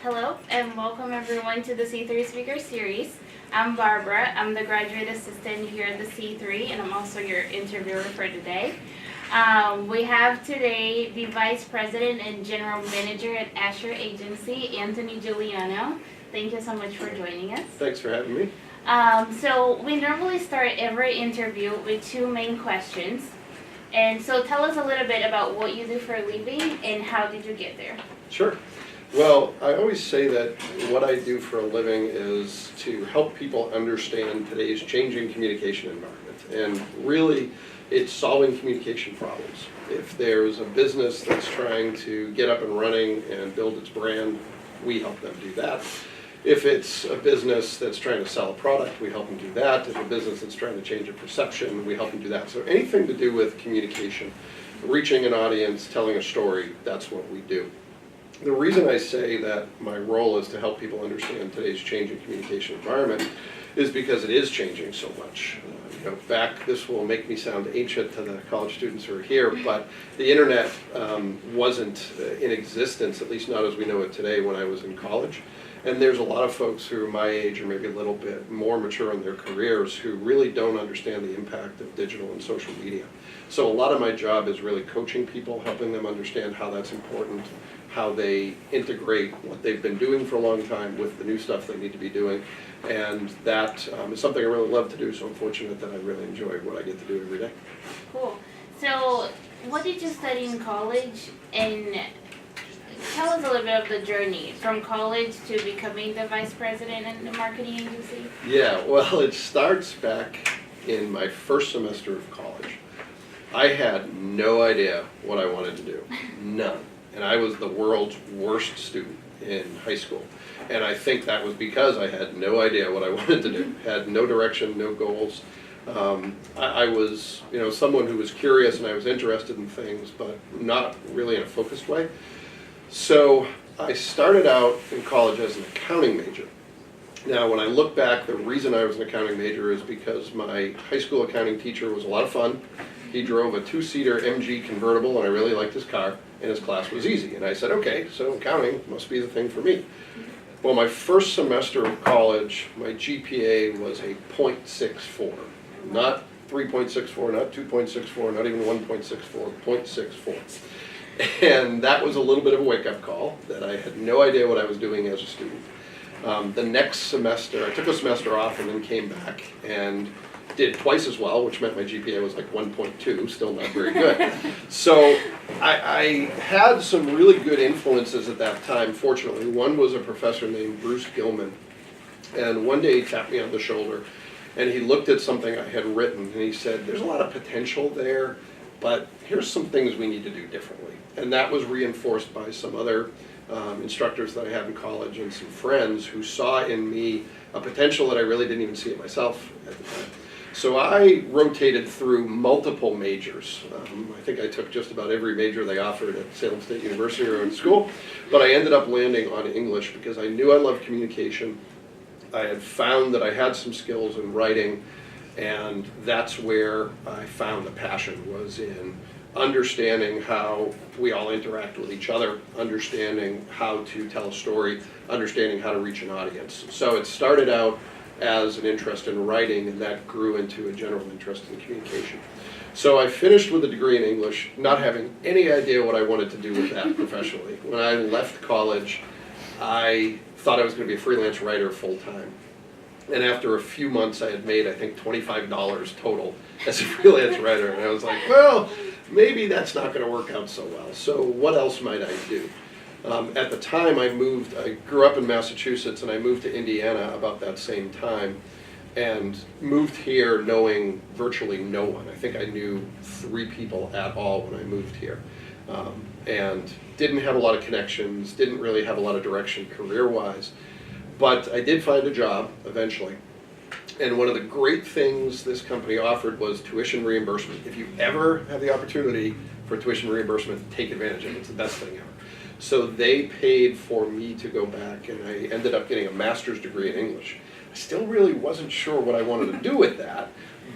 Hello and welcome everyone to the C3 Speaker Series. I'm Barbara. I'm the graduate assistant here at the C3 and I'm also your interviewer for today. We have today the Vice President and General Manager at Asher Agency, Anthony Juliano. Thank you so much for joining us. Thanks for having me. So we normally start every interview with two main questions. And so tell us a little bit about what you do for a living and how did you get there? Sure. Well, I always say that what I do for a living is to help people understand today's changing communication environment. And really, it's solving communication problems. If there's a business that's trying to get up and running and build its brand, we help them do that. If it's a business that's trying to sell a product, we help them do that. If a business that's trying to change a perception, we help them do that. So anything to do with communication, reaching an audience, telling a story, that's what we do. The reason I say that my role is to help people understand today's changing communication environment is because it is changing so much. This will make me sound ancient to the college students who are here, but the internet wasn't in existence, at least not as we know it today, when I was in college. And there's a lot of folks who are my age or maybe a little bit more mature in their careers who really don't understand the impact of digital and social media. So a lot of my job is really coaching people, helping them understand how that's important, how they integrate what they've been doing for a long time with the new stuff they need to be doing. And that is something I really love to do, so I'm fortunate that I really enjoy what I get to do every day. Cool. So what did you study in college, and tell us a little bit of the journey from college to becoming the vice president in the marketing agency? Yeah, well, it starts back in my first semester of college. I had no idea what I wanted to do, none. And I was the world's worst student in high school. And I think that was because I had no idea what I wanted to do, had no direction, no goals. I was, someone who was curious and I was interested in things, but not really in a focused way. So I started out in college as an accounting major. Now, when I look back, the reason I was an accounting major is because my high school accounting teacher was a lot of fun. He drove a two-seater MG convertible, and I really liked his car, and his class was easy. And I said, okay, so accounting must be the thing for me. Well, my first semester of college, my GPA was a .64. Not 3.64, not 2.64, not even 1.64, .64. And that was a little bit of a wake-up call, that I had no idea what I was doing as a student. The next semester, I took a semester off and then came back and did twice as well, which meant my GPA was like 1.2, still not very good. So I had some really good influences at that time, fortunately. One was a professor named Bruce Gilman. And one day he tapped me on the shoulder and he looked at something I had written and he said, there's a lot of potential there, but here's some things we need to do differently. And that was reinforced by some other instructors that I had in college and some friends who saw in me a potential that I really didn't even see it myself at the time. So I rotated through multiple majors. I think I took just about every major they offered at Salem State University or in school, but I ended up landing on English because I knew I loved communication. I had found that I had some skills in writing, and that's where I found the passion, was in understanding how we all interact with each other, understanding how to tell a story, understanding how to reach an audience. So it started out as an interest in writing, and that grew into a general interest in communication. So I finished with a degree in English, not having any idea what I wanted to do with that professionally. When I left college, I thought I was going to be a freelance writer full-time. And after a few months, I had made, I think, $25 total as a freelance writer. And I was like, well, maybe that's not going to work out so well. So what else might I do? At the time I grew up in Massachusetts and I moved to Indiana about that same time and moved here knowing virtually no one. I think I knew 3 people at all when I moved here. And didn't have a lot of connections, didn't really have a lot of direction career-wise. But I did find a job eventually. And one of the great things this company offered was tuition reimbursement. If you ever have the opportunity for tuition reimbursement, take advantage of it. It's the best thing ever. So they paid for me to go back, and I ended up getting a master's degree in English. I still really wasn't sure what I wanted to do with that,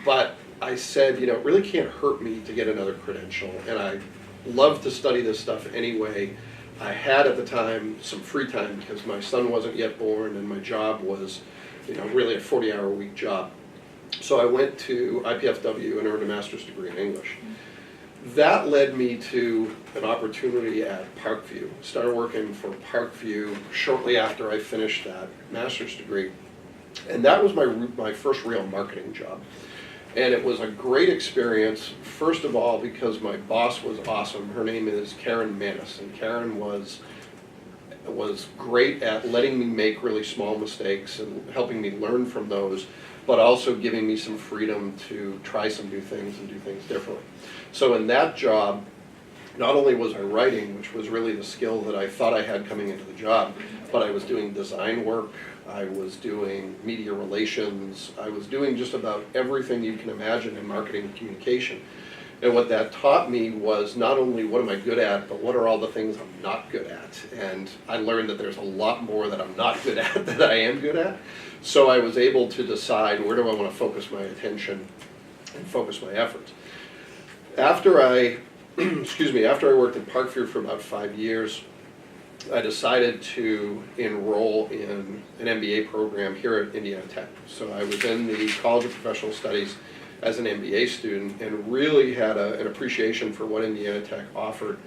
but I said, it really can't hurt me to get another credential, and I love to study this stuff anyway. I had at the time some free time because my son wasn't yet born and my job was, really a 40-hour-a-week job. So I went to IPFW and earned a master's degree in English. That led me to an opportunity at Parkview. Started working for Parkview shortly after I finished that master's degree. And that was my first real marketing job. And it was a great experience, first of all, because my boss was awesome. Her name is Karen Manis, and Karen was great at letting me make really small mistakes and helping me learn from those, but also giving me some freedom to try some new things and do things differently. So in that job, not only was I writing, which was really the skill that I thought I had coming into the job, but I was doing design work, I was doing media relations, I was doing just about everything you can imagine in marketing and communication. And what that taught me was not only what am I good at, but what are all the things I'm not good at. And I learned that there's a lot more that I'm not good at than I am good at. So I was able to decide where do I want to focus my attention and focus my efforts. After I after I worked at Parkview for about 5 years, I decided to enroll in an MBA program here at Indiana Tech. So I was in the College of Professional Studies as an MBA student and really had an appreciation for what Indiana Tech offered.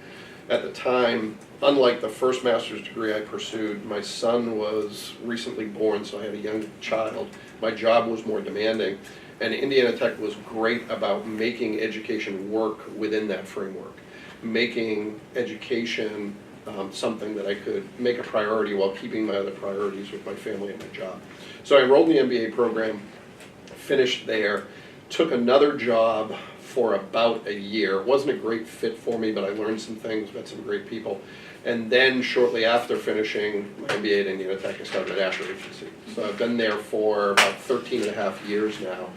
At the time, unlike the first master's degree I pursued, my son was recently born, so I had a young child. My job was more demanding, and Indiana Tech was great about making education work within that framework, making education something that I could make a priority while keeping my other priorities with my family and my job. So I enrolled in the MBA program, finished there, took another job for about a year. It wasn't a great fit for me, but I learned some things, met some great people. And then shortly after finishing my MBA at Indiana Tech, I started at Asher Agency. So I've been there for about 13 and a half years now.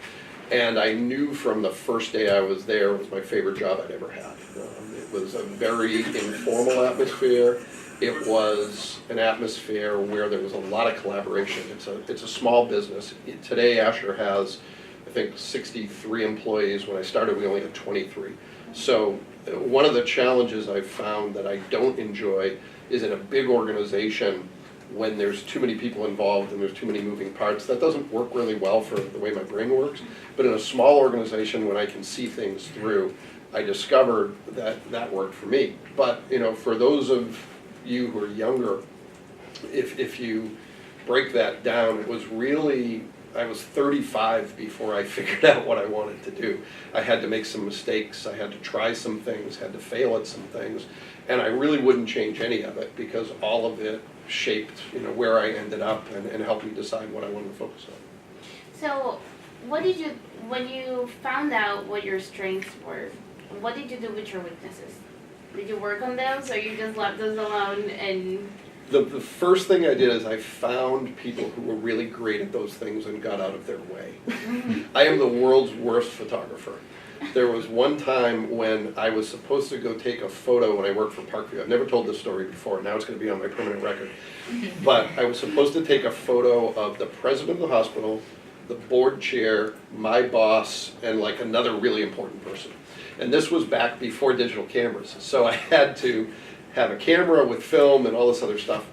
And I knew from the first day I was there it was my favorite job I'd ever had. It was a very informal atmosphere. It was an atmosphere where there was a lot of collaboration. It's a small business. Today Asher has, I think, 63 employees. When I started, we only had 23. So one of the challenges I've found that I don't enjoy is in a big organization when there's too many people involved and there's too many moving parts. That doesn't work really well for the way my brain works. But in a small organization, when I can see things through, I discovered that that worked for me. But for those of you who are younger, if you break that down, it was really, I was 35 before I figured out what I wanted to do. I had to make some mistakes, I had to try some things, had to fail at some things, and I really wouldn't change any of it because all of it shaped where I ended up and helped me decide what I wanted to focus on. So when you found out what your strengths were, what did you do with your weaknesses? Did you work on those, or you just left those alone and... The first thing I did is I found people who were really great at those things and got out of their way. I am the world's worst photographer. There was one time when I was supposed to go take a photo when I worked for Parkview. I've never told this story before, now it's going to be on my permanent record. But I was supposed to take a photo of the president of the hospital, the board chair, my boss, and like another really important person. And this was back before digital cameras, so I had to have a camera with film and all this other stuff.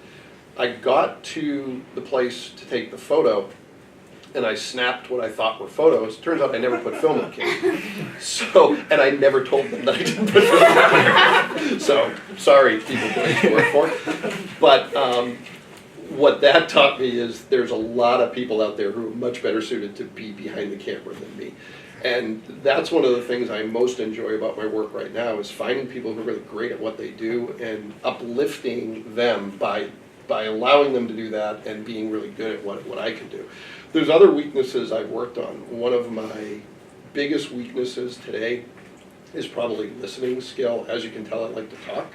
I got to the place to take the photo, and I snapped what I thought were photos. Turns out I never put film on camera. So, and I never told them that I didn't put film on camera. So, sorry, people who I work for. But what that taught me is there's a lot of people out there who are much better suited to be behind the camera than me. And that's one of the things I most enjoy about my work right now is finding people who are really great at what they do and uplifting them by allowing them to do that and being really good at what I can do. There's other weaknesses I've worked on. One of my biggest weaknesses today is probably listening skill. As you can tell, I like to talk.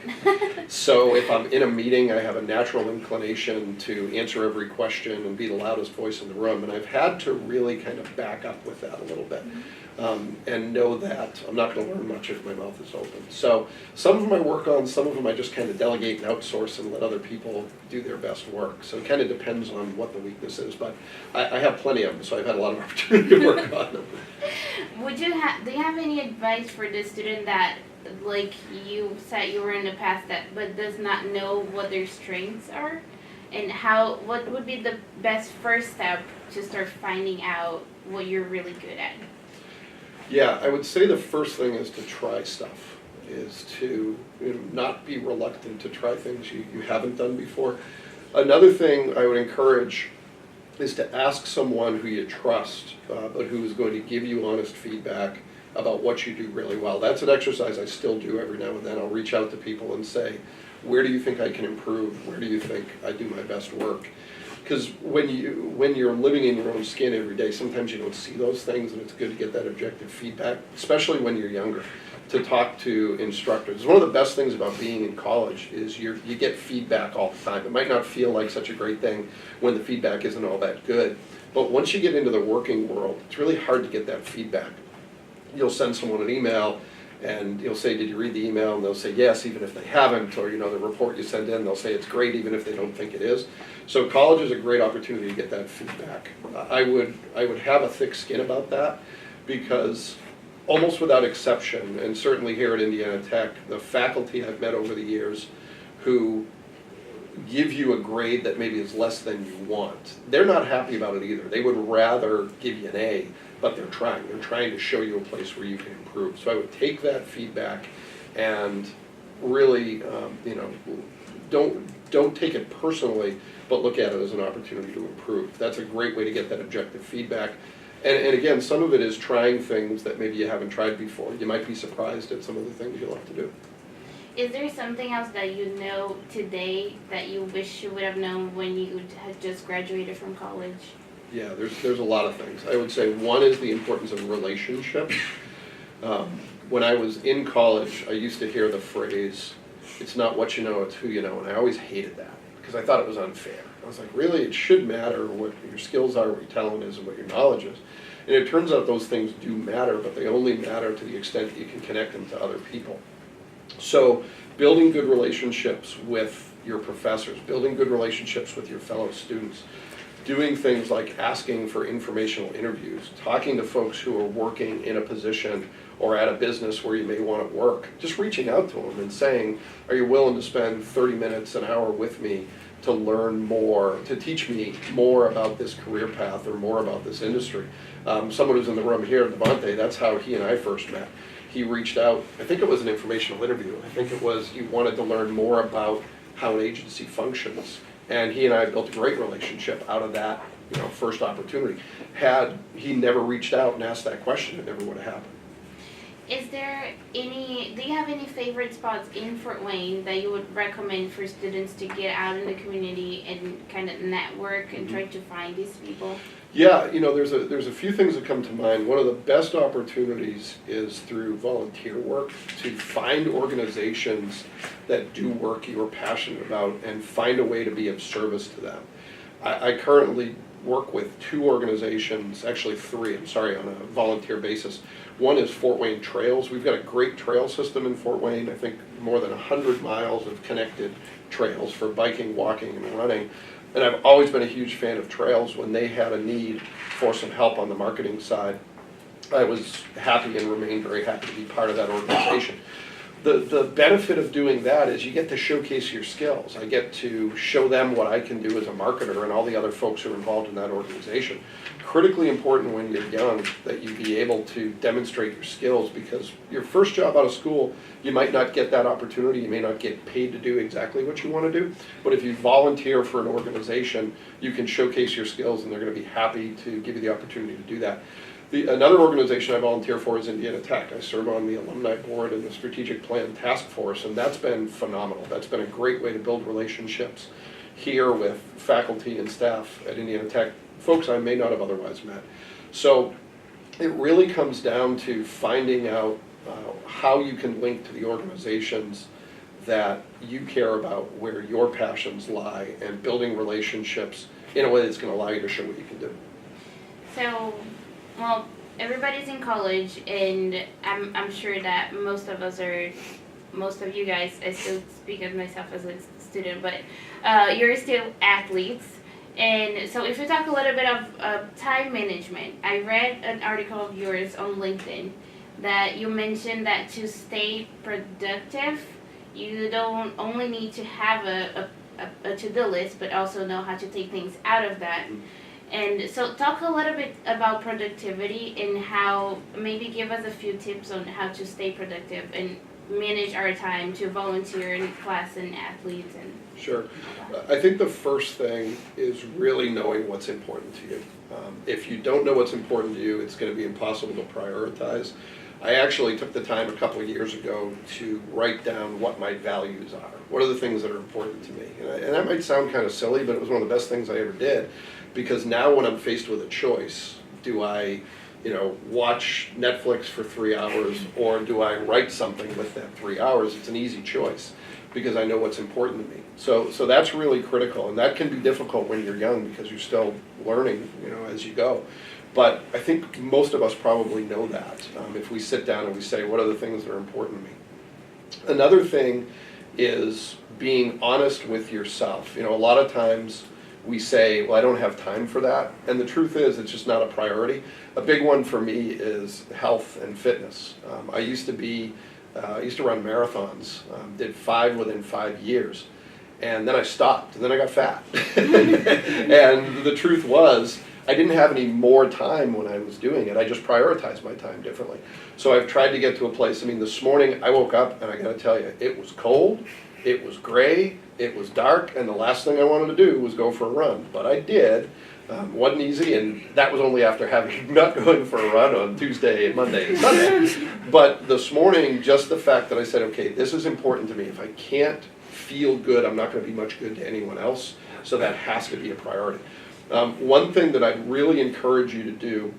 So if I'm in a meeting, I have a natural inclination to answer every question and be the loudest voice in the room. And I've had to really kind of back up with that a little bit and know that I'm not going to learn much if my mouth is open. So some of them I work on, some of them I just kind of delegate and outsource and let other people do their best work. So it kind of depends on what the weakness is. But I have plenty of them, so I've had a lot of opportunity to work on them. Do you have any advice for the student that, like you said, you were in the past that, but does not know what their strengths are, and what would be the best first step to start finding out what you're really good at? Yeah, I would say the first thing is to try stuff, is to not be reluctant to try things you haven't done before. Another thing I would encourage is to ask someone who you trust, but who is going to give you honest feedback about what you do really well. That's an exercise I still do every now and then. I'll reach out to people and say, where do you think I can improve? Where do you think I do my best work? Because when you're living in your own skin every day, sometimes you don't see those things, and it's good to get that objective feedback, especially when you're younger, to talk to instructors. One of the best things about being in college is you get feedback all the time. It might not feel like such a great thing when the feedback isn't all that good, but once you get into the working world, it's really hard to get that feedback. You'll send someone an email, and you'll say, did you read the email? And they'll say yes, even if they haven't, or the report you send in, they'll say it's great, even if they don't think it is. So college is a great opportunity to get that feedback. I would have a thick skin about that, because almost without exception, and certainly here at Indiana Tech, the faculty I've met over the years who give you a grade that maybe is less than you want, they're not happy about it either. They would rather give you an A, but they're trying. They're trying to show you a place where you can improve. So I would take that feedback and really, don't take it personally, but look at it as an opportunity to improve. That's a great way to get that objective feedback. And again, some of it is trying things that maybe you haven't tried before. You might be surprised at some of the things you'll have to do. Is there something else that you know today that you wish you would have known when you had just graduated from college? Yeah, there's a lot of things. I would say one is the importance of relationships. When I was in college, I used to hear the phrase, it's not what you know, it's who you know, and I always hated that because I thought it was unfair. I was like, really, it should matter what your skills are, what your talent is, and what your knowledge is. And it turns out those things do matter, but they only matter to the extent that you can connect them to other people. So building good relationships with your professors, building good relationships with your fellow students, doing things like asking for informational interviews, talking to folks who are working in a position or at a business where you may want to work, just reaching out to them and saying, are you willing to spend 30 minutes, an hour with me to learn more, to teach me more about this career path or more about this industry? Someone who's in the room here, Devontae, that's how he and I first met. He reached out, I think it was an informational interview. I think it was, he wanted to learn more about how an agency functions. And he and I built a great relationship out of that, first opportunity. Had he never reached out and asked that question, it never would have happened. Do you have any favorite spots in Fort Wayne that you would recommend for students to get out in the community and kind of network and try to find these people? Yeah, there's a few things that come to mind. One of the best opportunities is through volunteer work, to find organizations that do work you're passionate about and find a way to be of service to them. I currently work with 2 organizations, actually 3, on a volunteer basis. One is Fort Wayne Trails. We've got a great trail system in Fort Wayne. I think more than 100 miles of connected trails for biking, walking, and running. And I've always been a huge fan of trails. When they had a need for some help on the marketing side, I was happy and remain very happy to be part of that organization. The benefit of doing that is you get to showcase your skills. I get to show them what I can do as a marketer and all the other folks who are involved in that organization. Critically important when you're young that you be able to demonstrate your skills, because your first job out of school, you might not get that opportunity. You may not get paid to do exactly what you want to do. But if you volunteer for an organization, you can showcase your skills and they're going to be happy to give you the opportunity to do that. Another organization I volunteer for is Indiana Tech. I serve on the alumni board and the strategic plan task force, and that's been phenomenal. That's been a great way to build relationships here with faculty and staff at Indiana Tech, folks I may not have otherwise met. So it really comes down to finding out how you can link to the organizations that you care about, where your passions lie, and building relationships in a way that's going to allow you to show what you can do. So, well, everybody's in college, and I'm sure that most of you guys, I still speak of myself as a student, but you're still athletes. And so if you talk a little bit of time management, I read an article of yours on LinkedIn that you mentioned that to stay productive, you don't only need to have a to-do list, but also know how to take things out of that. And so talk a little bit about productivity and how, maybe give us a few tips on how to stay productive and manage our time to volunteer in class and athletes and Sure. I think the first thing is really knowing what's important to you. If you don't know what's important to you, it's going to be impossible to prioritize. I actually took the time a couple of years ago to write down what my values are. What are the things that are important to me? And that might sound kind of silly, but it was one of the best things I ever did, because now when I'm faced with a choice, do I, watch Netflix for 3 hours, or do I write something with that 3 hours? It's an easy choice because I know what's important to me. So that's really critical, and that can be difficult when you're young because you're still learning, as you go. But I think most of us probably know that if we sit down and we say, what are the things that are important to me? Another thing is being honest with yourself. A lot of times we say, well, I don't have time for that. And the truth is, it's just not a priority. A big one for me is health and fitness. I used to run marathons, did 5 within 5 years. And then I stopped, and then I got fat. And the truth was, I didn't have any more time when I was doing it. I just prioritized my time differently. So I've tried to get to a place. This morning I woke up, and I got to tell you, it was cold, it was gray, it was dark, and the last thing I wanted to do was go for a run. But I did. Wasn't easy, and that was only after having not going for a run on Tuesday and Monday and Sunday. But this morning, just the fact that I said, okay, this is important to me. If I can't feel good, I'm not going to be much good to anyone else, so that has to be a priority. One thing that I'd really encourage you to do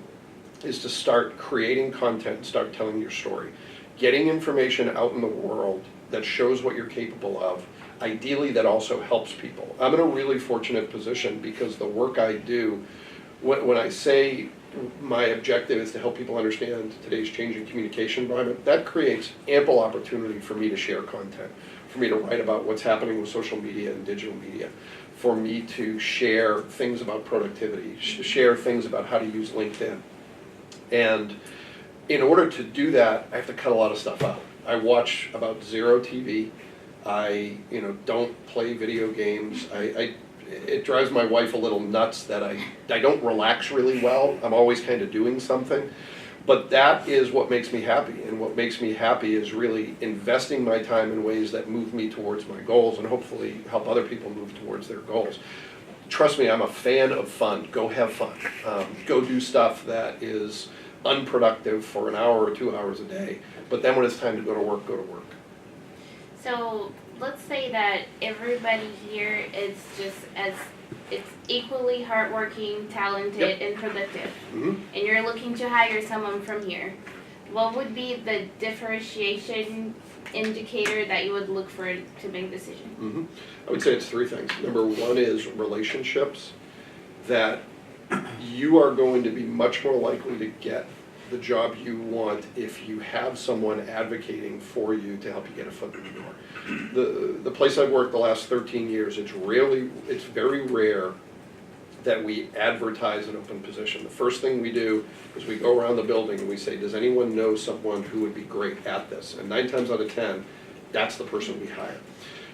is to start creating content and start telling your story. Getting information out in the world that shows what you're capable of, ideally that also helps people. I'm in a really fortunate position because the work I do, when I say my objective is to help people understand today's changing communication environment, that creates ample opportunity for me to share content, for me to write about what's happening with social media and digital media, for me to share things about productivity, share things about how to use LinkedIn. And in order to do that, I have to cut a lot of stuff out. I watch about 0 TV. I don't play video games. It drives my wife a little nuts that I don't relax really well. I'm always kind of doing something. But that is what makes me happy, and what makes me happy is really investing my time in ways that move me towards my goals and hopefully help other people move towards their goals. Trust me, I'm a fan of fun. Go have fun. Go do stuff that is unproductive for an hour or 2 hours a day, but then when it's time to go to work, go to work. So let's say that everybody here is just it's equally hardworking, talented, and productive, and you're looking to hire someone from here. What would be the differentiation indicator that you would look for to make a decision? I would say it's 3 things. Number 1 is relationships, that you are going to be much more likely to get the job you want if you have someone advocating for you to help you get a foot in the door. The place I've worked the last 13 years, it's very rare that we advertise an open position. The first thing we do is we go around the building and we say, does anyone know someone who would be great at this? And 9 times out of 10, that's the person we hire.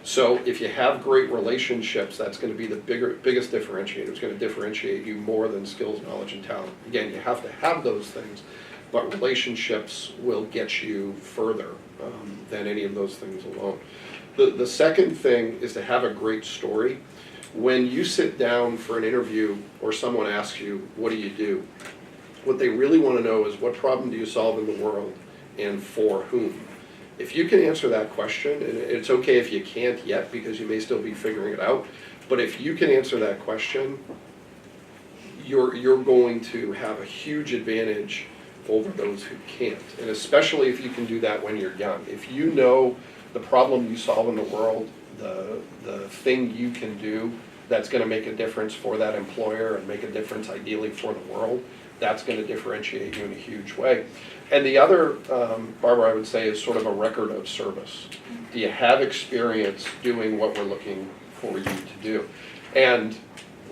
So if you have great relationships, that's going to be the biggest differentiator. It's going to differentiate you more than skills, knowledge, and talent. Again, you have to have those things, but relationships will get you further than any of those things alone. The second thing is to have a great story. When you sit down for an interview or someone asks you, what do you do? What they really want to know is, what problem do you solve in the world and for whom? If you can answer that question, and it's okay if you can't yet because you may still be figuring it out, but if you can answer that question, you're going to have a huge advantage over those who can't. And especially if you can do that when you're young. If you know the problem you solve in the world, the thing you can do that's going to make a difference for that employer and make a difference ideally for the world, that's going to differentiate you in a huge way. And the other, Barbara, I would say, is sort of a record of service. Do you have experience doing what we're looking for you to do? And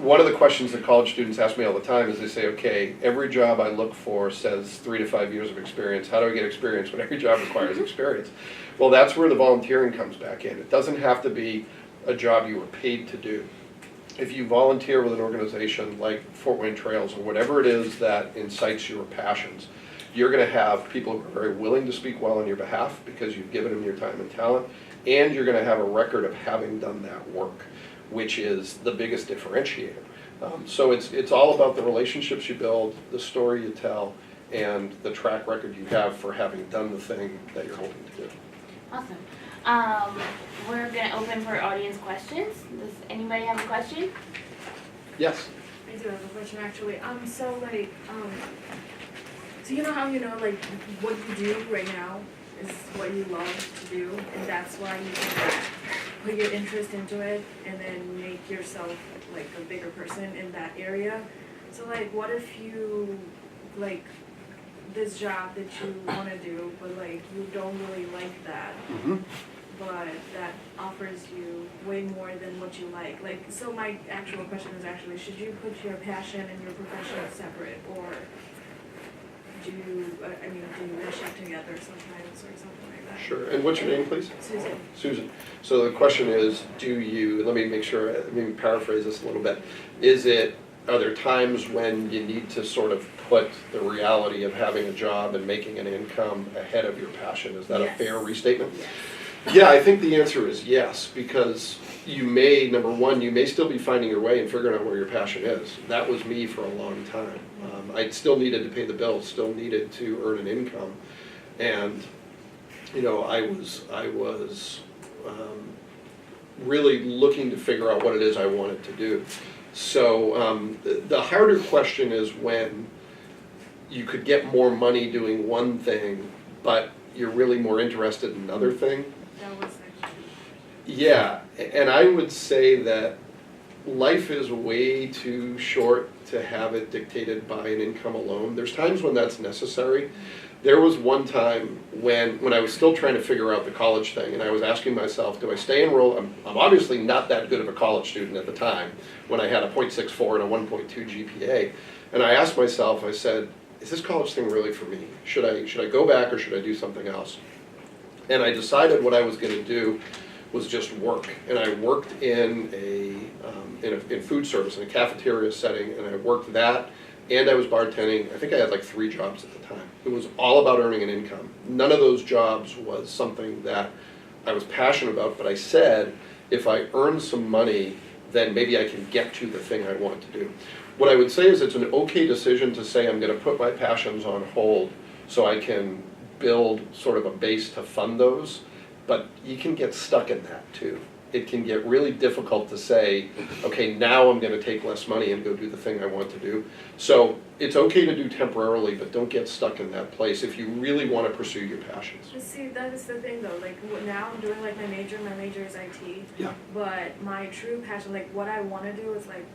one of the questions that college students ask me all the time is they say, okay, every job I look for says 3 to 5 years of experience. How do I get experience when every job requires experience? Well, that's where the volunteering comes back in. It doesn't have to be a job you were paid to do. If you volunteer with an organization like Fort Wayne Trails or whatever it is that incites your passions, you're going to have people who are very willing to speak well on your behalf because you've given them your time and talent, and you're going to have a record of having done that work, which is the biggest differentiator. So it's all about the relationships you build, the story you tell, and the track record you have for having done the thing that you're hoping to do. Awesome. We're going to open for audience questions. Does anybody have a question? Yes. I do have a question actually. So like, so you know how like what you do right now is what you love to do, and that's why you can put your interest into it and then make yourself like a bigger person in that area. So like, what if you like this job that you want to do, but like you don't really like that, but that offers you way more than what you like. Like, so my actual question is actually, should you put your passion and your profession separate, or do you, do you mesh it together sometimes or something like that? Sure. And what's your name, please? Susan. Susan. So the question is, do you, let me make sure, let me paraphrase this a little bit. Are there times when you need to sort of put the reality of having a job and making an income ahead of your passion? Is that Yes. a fair restatement? Yes. Yeah, I think the answer is yes, because you may, number one, you may still be finding your way and figuring out where your passion is. That was me for a long time. I still needed to pay the bills, still needed to earn an income, and I was really looking to figure out what it is I wanted to do. So the harder question is when you could get more money doing one thing, but you're really more interested in another thing. That was actually. Yeah, and I would say that life is way too short to have it dictated by an income alone. There's times when that's necessary. There was one time when I was still trying to figure out the college thing, and I was asking myself, do I stay enrolled? I'm obviously not that good of a college student at the time when I had a .64 and a 1.2 GPA. And I asked myself, I said, is this college thing really for me? Should I go back or should I do something else? And I decided what I was going to do was just work. And I worked in in food service, in a cafeteria setting, and I worked that, and I was bartending. I think I had like 3 jobs at the time. It was all about earning an income. None of those jobs was something that I was passionate about, but I said, if I earn some money, then maybe I can get to the thing I want to do. What I would say is it's an okay decision to say I'm going to put my passions on hold so I can build sort of a base to fund those, but you can get stuck in that too. It can get really difficult to say, okay, now I'm going to take less money and go do the thing I want to do. So it's okay to do temporarily, but don't get stuck in that place if you really want to pursue your passions. But see, that is the thing though, like now I'm doing like my major is IT. Yeah. But my true passion, like what I want to do is like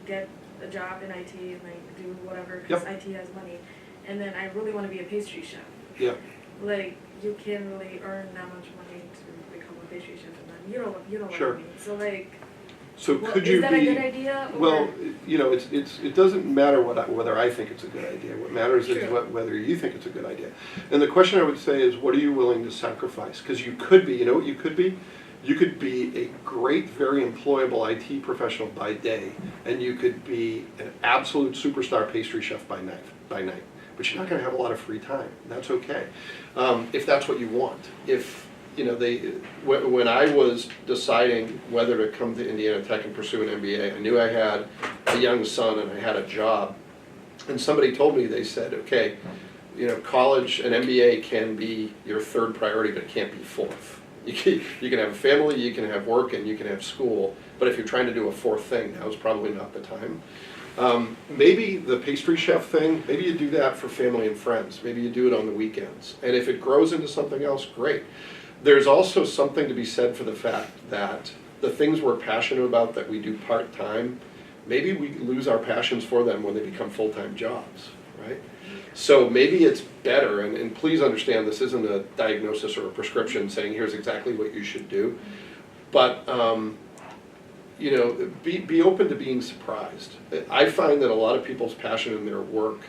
get a job in IT and like do whatever, because IT has money. And then I really want to be a pastry chef. Yeah. Like you can't really earn that much money to become a pastry chef, and then you know Sure. what I mean. So like, So well, could you is that be? a good idea? Or? Well, it doesn't matter whether I think it's a good idea. What matters is True. whether you think it's a good idea. And the question I would say is, what are you willing to sacrifice? Because you could be, what you could be? You could be a great, very employable IT professional by day, and you could be an absolute superstar pastry chef by night. But you're not going to have a lot of free time. That's okay, if that's what you want. If when I was deciding whether to come to Indiana Tech and pursue an MBA, I knew I had a young son and I had a job. And somebody told me, they said, okay, college, an MBA can be your 3rd priority, but it can't be 4th. You can have a family, you can have work, and you can have school. But if you're trying to do a 4th thing, now's probably not the time. Maybe the pastry chef thing, maybe you do that for family and friends. Maybe you do it on the weekends. And if it grows into something else, great. There's also something to be said for the fact that the things we're passionate about that we do part-time, maybe we lose our passions for them when they become full-time jobs, right? So maybe it's better, and please understand this isn't a diagnosis or a prescription saying here's exactly what you should do, but be open to being surprised. I find that a lot of people's passion in their work,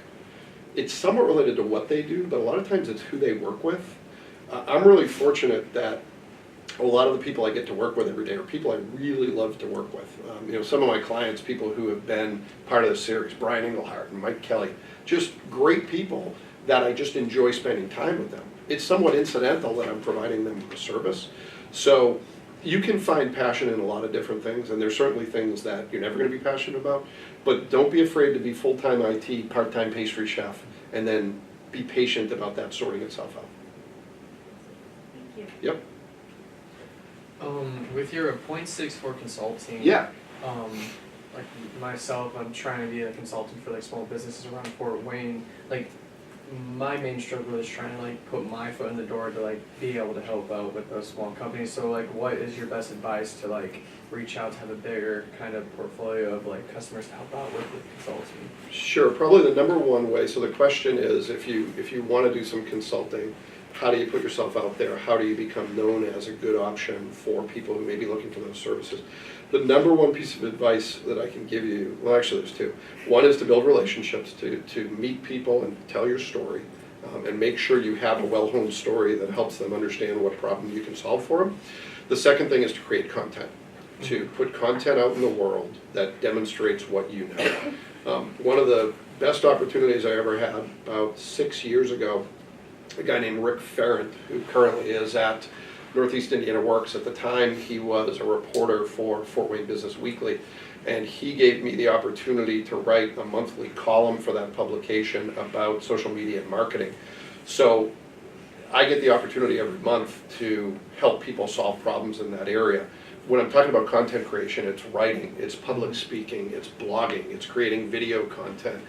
it's somewhat related to what they do, but a lot of times it's who they work with. I'm really fortunate that a lot of the people I get to work with every day are people I really love to work with. Some of my clients, people who have been part of the series, Brian Engelhardt and Mike Kelly, just great people that I just enjoy spending time with them. It's somewhat incidental that I'm providing them a service. So you can find passion in a lot of different things, and there's certainly things that you're never going to be passionate about, but don't be afraid to be full-time IT, part-time pastry chef, and then be patient about that sorting itself out. Thank you. Yep. With your .6 for consulting, Yeah. like myself, I'm trying to be a consultant for like small businesses around Fort Wayne. Like, my main struggle is trying to like put my foot in the door to like be able to help out with those small companies. So like, what is your best advice to like reach out to have a bigger kind of portfolio of like customers to help out with consulting? Sure, probably the number one way. So the question is, if you want to do some consulting, how do you put yourself out there? How do you become known as a good option for people who may be looking for those services? The number one piece of advice that I can give you, well, actually there's two. One is to build relationships, to meet people and tell your story, and make sure you have a well-honed story that helps them understand what problem you can solve for them. The second thing is to create content, to put content out in the world that demonstrates what you know. One of the best opportunities I ever had about 6 years ago, a guy named Rick Ferrant, who currently is at Northeast Indiana Works. At the time, he was a reporter for Fort Wayne Business Weekly, and he gave me the opportunity to write a monthly column for that publication about social media and marketing. So I get the opportunity every month to help people solve problems in that area. When I'm talking about content creation, it's writing, it's public speaking, it's blogging, it's creating video content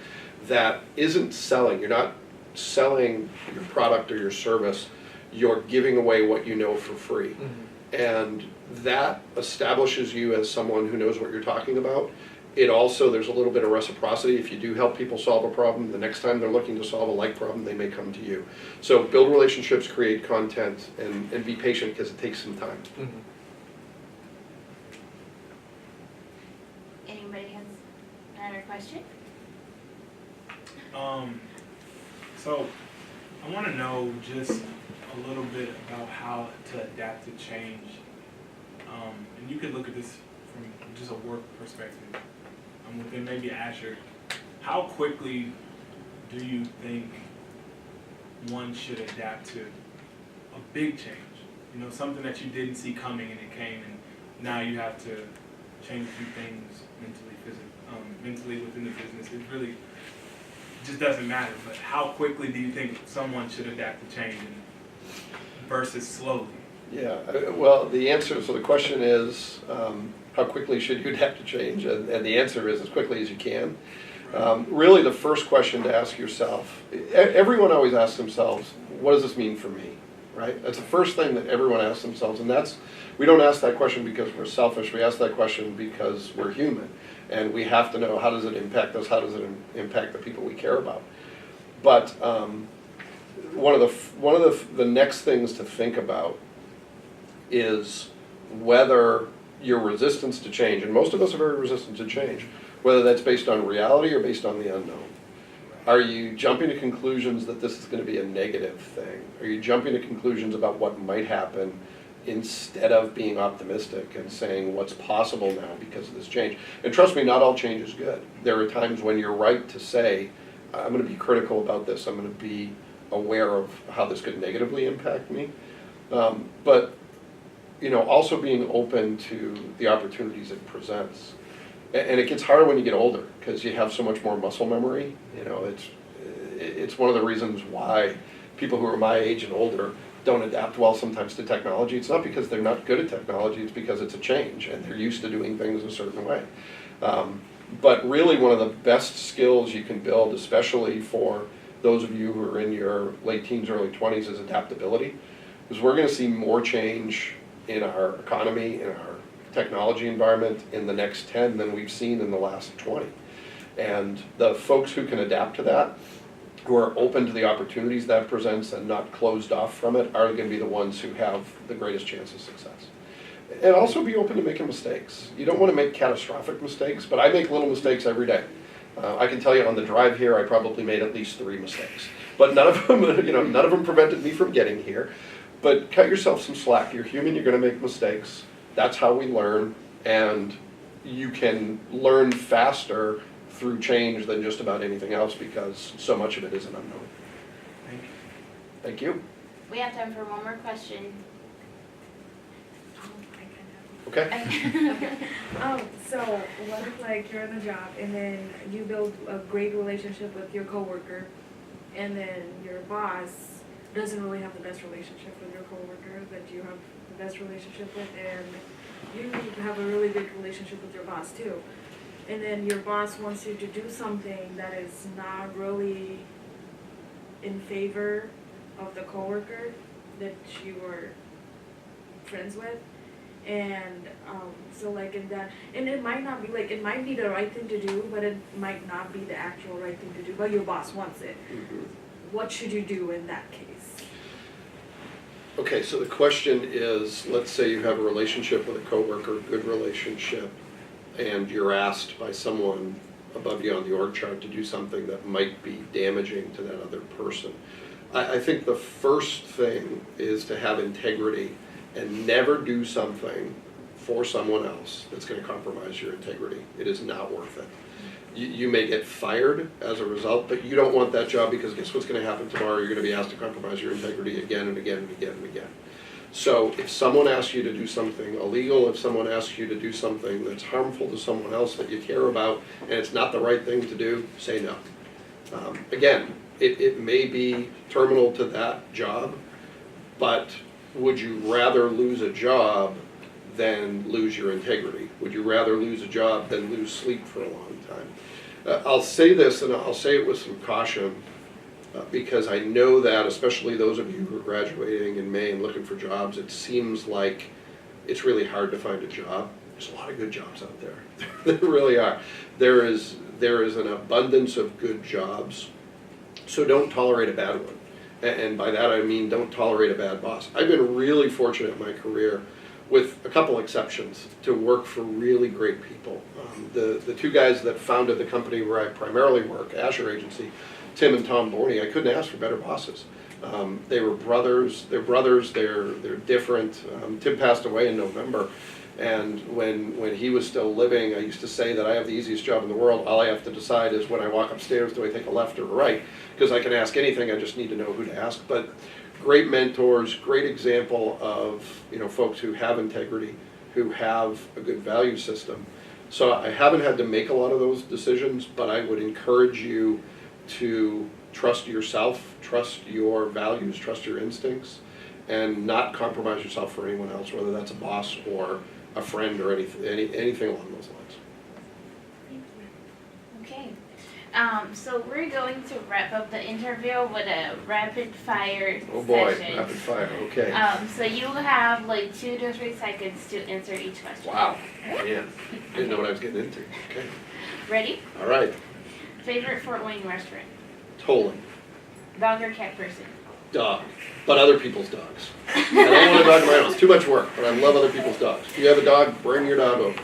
that isn't selling. You're not selling your product or your service, you're giving away what you know for free. Mm-hmm. And that establishes you as someone who knows what you're talking about. It also, there's a little bit of reciprocity. If you do help people solve a problem, the next time they're looking to solve a like problem, they may come to you. So build relationships, create content, and be patient because it takes some time. Mm-hmm. Anybody has another question? So I want to know just a little bit about how to adapt to change. And you could look at this from just a work perspective. Within maybe Asher, how quickly do you think one should adapt to a big change? Something that you didn't see coming and it came, and now you have to change a few things mentally within the business. It really just doesn't matter. But how quickly do you think someone should adapt to change versus slowly? Yeah, well, the answer, so the question is, how quickly should you adapt to change? And the answer is as quickly as you can. Really, the first question to ask yourself, everyone always asks themselves, what does this mean for me? Right? That's the first thing that everyone asks themselves, and we don't ask that question because we're selfish, we ask that question because we're human, and we have to know, how does it impact us, how does it impact the people we care about? But one of the next things to think about is whether your resistance to change, and most of us are very resistant to change, whether that's based on reality or based on the unknown. Are you jumping to conclusions that this is going to be a negative thing? Are you jumping to conclusions about what might happen instead of being optimistic and saying what's possible now because of this change? And trust me, not all change is good. There are times when you're right to say, I'm going to be critical about this, I'm going to be aware of how this could negatively impact me. But also being open to the opportunities it presents. And it gets harder when you get older because you have so much more muscle memory. It's one of the reasons why people who are my age and older don't adapt well sometimes to technology. It's not because they're not good at technology, it's because it's a change and they're used to doing things a certain way. But really one of the best skills you can build, especially for those of you who are in your late teens, early 20s, is adaptability. Because we're going to see more change in our economy, in our technology environment in the next 10 than we've seen in the last 20. And the folks who can adapt to that, who are open to the opportunities that presents and not closed off from it, are going to be the ones who have the greatest chance of success. And also be open to making mistakes. You don't want to make catastrophic mistakes, but I make little mistakes every day. I can tell you on the drive here, I probably made at least 3 mistakes. But none of them, none of them prevented me from getting here. But cut yourself some slack. You're human, you're going to make mistakes. That's how we learn. And you can learn faster through change than just about anything else because so much of it is an unknown. Thank you. Thank you. We have time for one more question. Okay. So what if like you're in a job and then you build a great relationship with your coworker, and then your boss doesn't really have the best relationship with your coworker that you have the best relationship with, and you have a really good relationship with your boss too, and then your boss wants you to do something that is not really in favor of the coworker that you were friends with. And so like in that, and it might not be like, it might be the right thing to do, but it might not be the actual right thing to do, but your boss wants it. What should you do in that case? Okay, so the question is, let's say you have a relationship with a coworker, good relationship, and you're asked by someone above you on the org chart to do something that might be damaging to that other person. I think the first thing is to have integrity and never do something for someone else that's going to compromise your integrity. It is not worth it. You may get fired as a result, but you don't want that job because guess what's going to happen tomorrow? You're going to be asked to compromise your integrity again and again and again and again. So if someone asks you to do something illegal, if someone asks you to do something that's harmful to someone else that you care about, and it's not the right thing to do, say no. Again, it may be terminal to that job, but would you rather lose a job than lose your integrity? Would you rather lose a job than lose sleep for a long time? I'll say this, and I'll say it with some caution, because I know that, especially those of you who are graduating in May and looking for jobs, it seems like it's really hard to find a job. There's a lot of good jobs out there. There really are. There is an abundance of good jobs, so don't tolerate a bad one. And by that I mean don't tolerate a bad boss. I've been really fortunate in my career, with a couple exceptions, to work for really great people. The 2 guys that founded the company where I primarily work, Asher Agency, Tim and Tom Borney, I couldn't ask for better bosses. They were brothers, they're different. Tim passed away in November, and when he was still living, I used to say that I have the easiest job in the world. All I have to decide is when I walk upstairs, do I take a left or a right? Because I can ask anything, I just need to know who to ask. But great mentors, great example of folks who have integrity, who have a good value system. So I haven't had to make a lot of those decisions, but I would encourage you to trust yourself, trust your values, trust your instincts, and not compromise yourself for anyone else, whether that's a boss or a friend or anything along those lines. Okay. So we're going to wrap up the interview with a rapid fire Oh boy, session. rapid fire, okay. So you have like 2 to 3 seconds to answer each question. Wow, man, didn't know what I was getting into. Okay, Ready? all right. Favorite Fort Wayne restaurant? Totally. Dog or cat person? Dog, but other people's dogs. I don't want a dog of my own, it's too much work, but I love other people's dogs. If you have a dog, bring your dog over.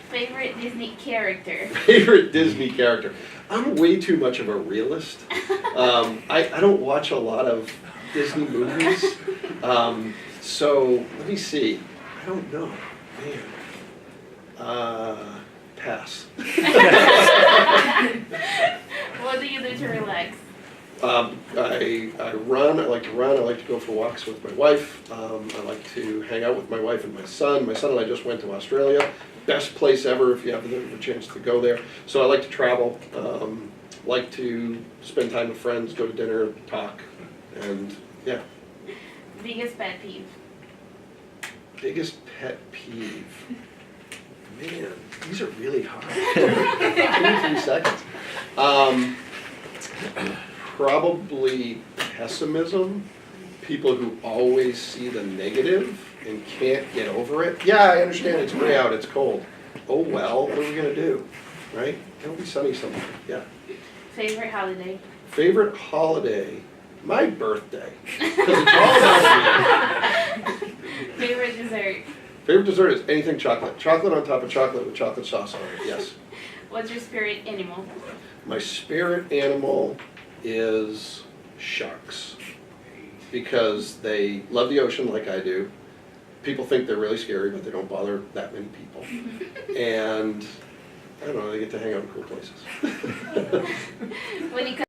Favorite Disney character? Favorite Disney character? I'm way too much of a realist. I don't watch a lot of Disney movies. So let me see. I don't know. Man. Pass. What do you do to relax? I run. I like to run. I like to go for walks with my wife. I like to hang out with my wife and my son. My son and I just went to Australia. Best place ever if you have the chance to go there. So I like to travel. Like to spend time with friends, go to dinner, talk, and yeah. Biggest pet peeve? Biggest pet peeve? Man, these are really hard. 2 seconds. Probably pessimism. People who always see the negative and can't get over it. Yeah, I understand it's gray out, it's cold. Oh well, what are we gonna do, right? It'll be sunny somewhere, yeah. Favorite holiday? Favorite holiday? My birthday. Because it's all about me. Favorite dessert? Favorite dessert is anything chocolate. Chocolate on top of chocolate with chocolate sauce on it, yes. What's your spirit animal? My spirit animal is sharks. Because they love the ocean like I do. People think they're really scary, but they don't bother that many people. And I don't know, they get to hang out in cool places.